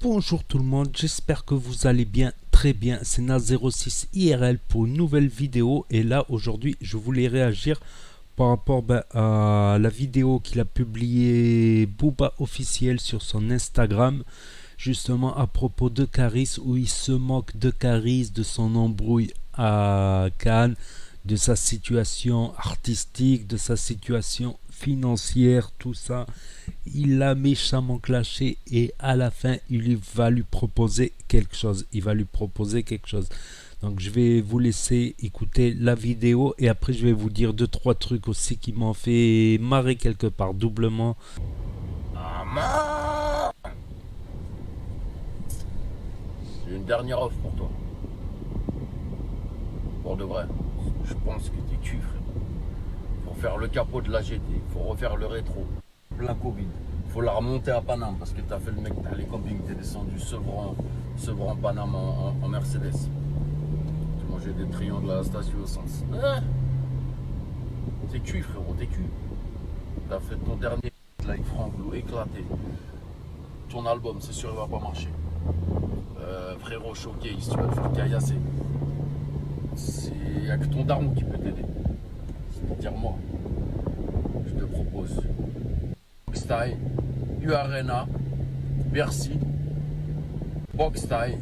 Bonjour tout le monde, j'espère que vous allez bien, très bien. C'est Na06 IRL pour une nouvelle vidéo. Et là, aujourd'hui, je voulais réagir par rapport à la vidéo qu'il a publiée Booba officiel sur son Instagram, justement à propos de Caris, où il se moque de Caris, de son embrouille à Cannes, de sa situation artistique, de sa situation financière, tout ça. Il l'a méchamment clashé et à la fin, il va lui proposer quelque chose. Il va lui proposer quelque chose. Donc je vais vous laisser écouter la vidéo et après je vais vous dire deux trois trucs aussi qui m'ont fait marrer quelque part doublement. Ah, j'ai une dernière offre pour toi. Pour de vrai. Je pense que t'es cul, frère. Faut faire le capot de la GT. Faut refaire le rétro. Plein Covid. Faut la remonter à Paname parce que t'as fait le mec, t'as les campings, t'es descendu Sevran Paname en Mercedes. Tu mangeais des triangles à la station au sens. Hein? T'es cul, frérot, t'es cul. T'as fait ton dernier live franglo éclaté. Ton album, c'est sûr, il va pas marcher. Frérot, choqué, tu vas te faire caillasser. Il n'y a que ton daron qui peut t'aider. C'est-à-dire moi. Je te propose Boxstyle, U-Arena, Bercy. Boxstyle,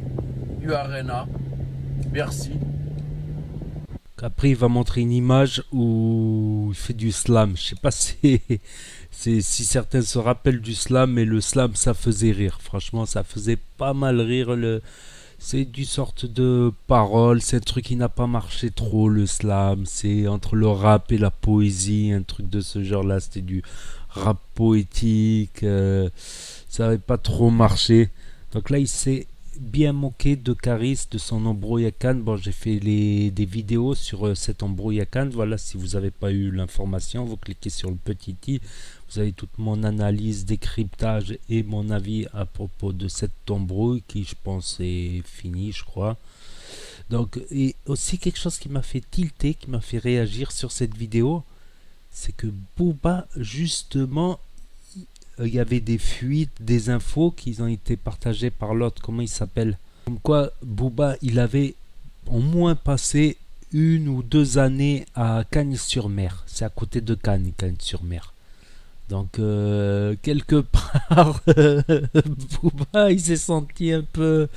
U-Arena, Bercy. Après il va montrer une image où il fait du slam. Je sais pas si certains se rappellent du slam, mais le slam ça faisait rire. Franchement ça faisait pas mal rire. C'est du sorte de parole, c'est un truc qui n'a pas marché trop le slam, c'est entre le rap et la poésie, un truc de ce genre là, c'était du rap poétique, ça n'avait pas trop marché. Donc là il s'est bien moqué de Caris, de son embrouille à Cannes. Bon, j'ai fait des vidéos sur cette embrouille à Cannes, voilà, si vous n'avez pas eu l'information, vous cliquez sur le petit i, vous avez toute mon analyse, décryptage et mon avis à propos de cette embrouille qui, je pense, est finie, je crois. Donc, et aussi quelque chose qui m'a fait tilter, qui m'a fait réagir sur cette vidéo, c'est que Booba, justement, il y avait des fuites, des infos qui ont été partagées par l'autre, comment il s'appelle? Comme quoi, Booba, il avait au moins passé une ou deux années à Cagnes-sur-Mer. C'est à côté de Cannes, Cagnes-sur-Mer. Donc, quelque part, Booba, il s'est senti un peu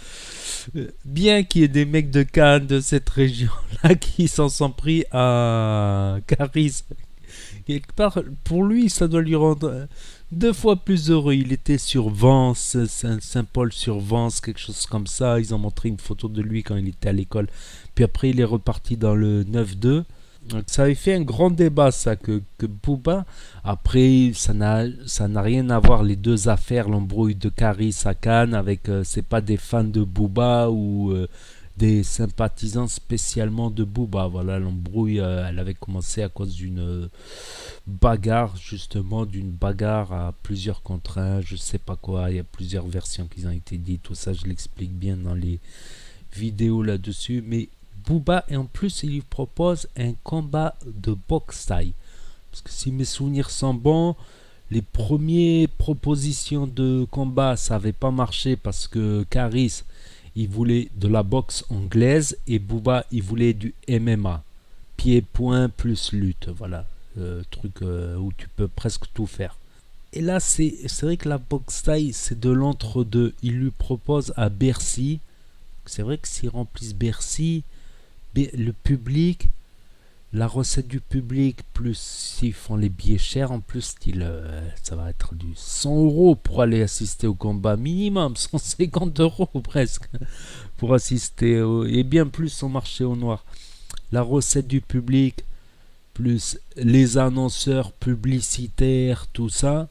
bien qu'il y ait des mecs de Cannes, de cette région-là, qui s'en sont pris à Caris. Quelque part, pour lui, ça doit lui rendre deux fois plus heureux. Il était sur Vence, Saint-Paul-sur-Vence, quelque chose comme ça. Ils ont montré une photo de lui quand il était à l'école. Puis après, il est reparti dans le 9-2. Donc ça avait fait un grand débat, ça, que Booba. Après, ça n'a rien à voir, les deux affaires, l'embrouille de Caris à Cannes, avec, c'est pas des fans de Booba ou des sympathisants spécialement de Booba. Voilà, l'embrouille, elle avait commencé à cause d'une bagarre, justement, d'une bagarre à plusieurs contre un, je sais pas quoi. Il y a plusieurs versions qui ont été dites, tout ça, je l'explique bien dans les vidéos là-dessus. Mais Booba, et en plus, il lui propose un combat de boxe taille. Parce que si mes souvenirs sont bons, les premières propositions de combat, ça n'avait pas marché parce que Caris, il voulait de la boxe anglaise et Booba, il voulait du MMA. Pied-point plus lutte, voilà. Truc où tu peux presque tout faire. Et là, c'est vrai que la boxe taille, c'est de l'entre-deux. Il lui propose à Bercy. C'est vrai que s'ils remplissent Bercy, le public, la recette du public, plus s'ils font les billets chers, en plus, style, ça va être du 100 € pour aller assister au combat, minimum 150 € presque, pour assister, et bien plus au marché au noir. La recette du public, plus les annonceurs publicitaires, tout ça,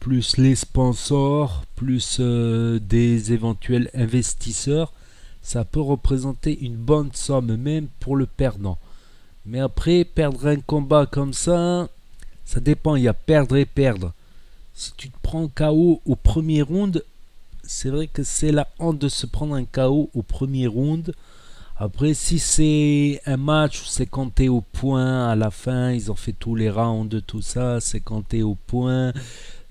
plus les sponsors, plus des éventuels investisseurs, ça peut représenter une bonne somme même pour le perdant. Mais après, perdre un combat comme ça dépend, il y a perdre et perdre. Si tu te prends KO au premier round, c'est vrai que c'est la honte de se prendre un KO au premier round. Après, si c'est un match où c'est compté au point à la fin, ils ont fait tous les rounds, tout ça, c'est compté au point.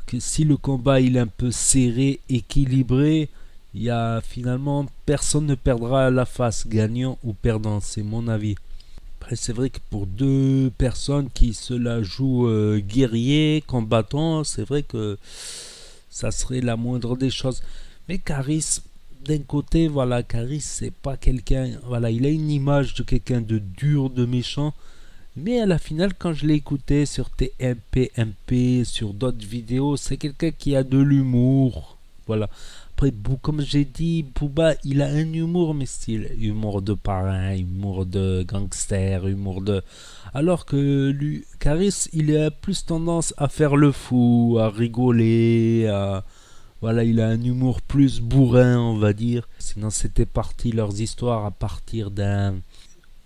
que si le combat il est un peu serré, équilibré, il y a finalement personne ne perdra la face, gagnant ou perdant, c'est mon avis. Après, c'est vrai que pour deux personnes qui se la jouent guerrier, combattant, c'est vrai que ça serait la moindre des choses. Mais Caris, d'un côté, voilà, Caris, c'est pas quelqu'un, voilà, il a une image de quelqu'un de dur, de méchant. Mais à la finale, quand je l'ai écouté sur TMP, sur d'autres vidéos, c'est quelqu'un qui a de l'humour. Voilà. Après, comme j'ai dit, Booba, il a un humour, mais style humour de parrain, humour de gangster, humour de... Alors que lui, Caris, il a plus tendance à faire le fou, à rigoler, à... Voilà, il a un humour plus bourrin, on va dire. Sinon, c'était parti leurs histoires à partir d'un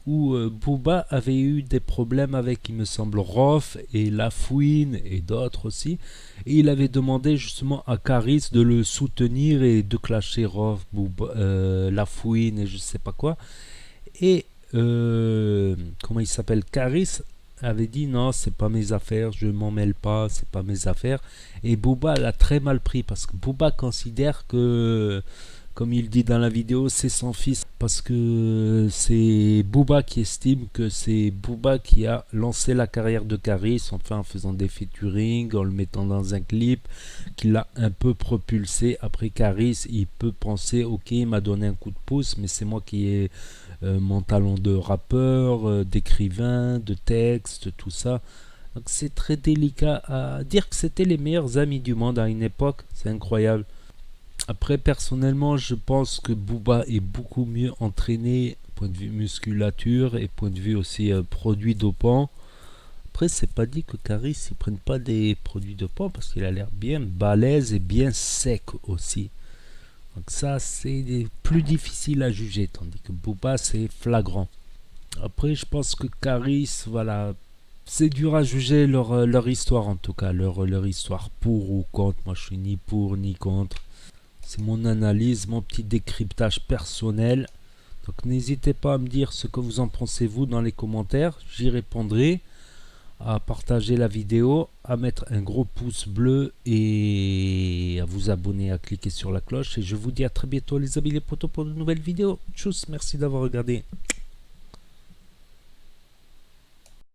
où Booba avait eu des problèmes avec, il me semble, Rof et Lafouine et d'autres aussi. Et il avait demandé justement à Caris de le soutenir et de clasher Rof, Booba, Lafouine et je sais pas quoi. Et comment il s'appelle, Caris avait dit non, c'est pas mes affaires, je m'en mêle pas, c'est pas mes affaires. Et Booba l'a très mal pris parce que Booba considère que, comme il dit dans la vidéo, c'est son fils parce que c'est Booba qui estime que c'est Booba qui a lancé la carrière de Caris, enfin en faisant des featuring, en le mettant dans un clip, qui l'a un peu propulsé. Après Caris, il peut penser ok, il m'a donné un coup de pouce, mais c'est moi qui ai mon talent de rappeur, d'écrivain, de texte, tout ça. Donc c'est très délicat à dire que c'était les meilleurs amis du monde à une époque, c'est incroyable. Après, personnellement, je pense que Booba est beaucoup mieux entraîné, point de vue musculature et point de vue aussi produits dopants. Après, c'est pas dit que Caris ne prenne pas des produits dopants parce qu'il a l'air bien balèze et bien sec aussi. Donc ça, c'est plus difficile à juger, tandis que Booba, c'est flagrant. Après, je pense que Caris, voilà, c'est dur à juger leur histoire en tout cas, leur histoire pour ou contre. Moi, je suis ni pour ni contre. C'est mon analyse, mon petit décryptage personnel. Donc n'hésitez pas à me dire ce que vous en pensez vous dans les commentaires. J'y répondrai. À partager la vidéo, à mettre un gros pouce bleu et à vous abonner, à cliquer sur la cloche. Et je vous dis à très bientôt les amis les potos pour de nouvelles vidéos. Tchuss, merci d'avoir regardé.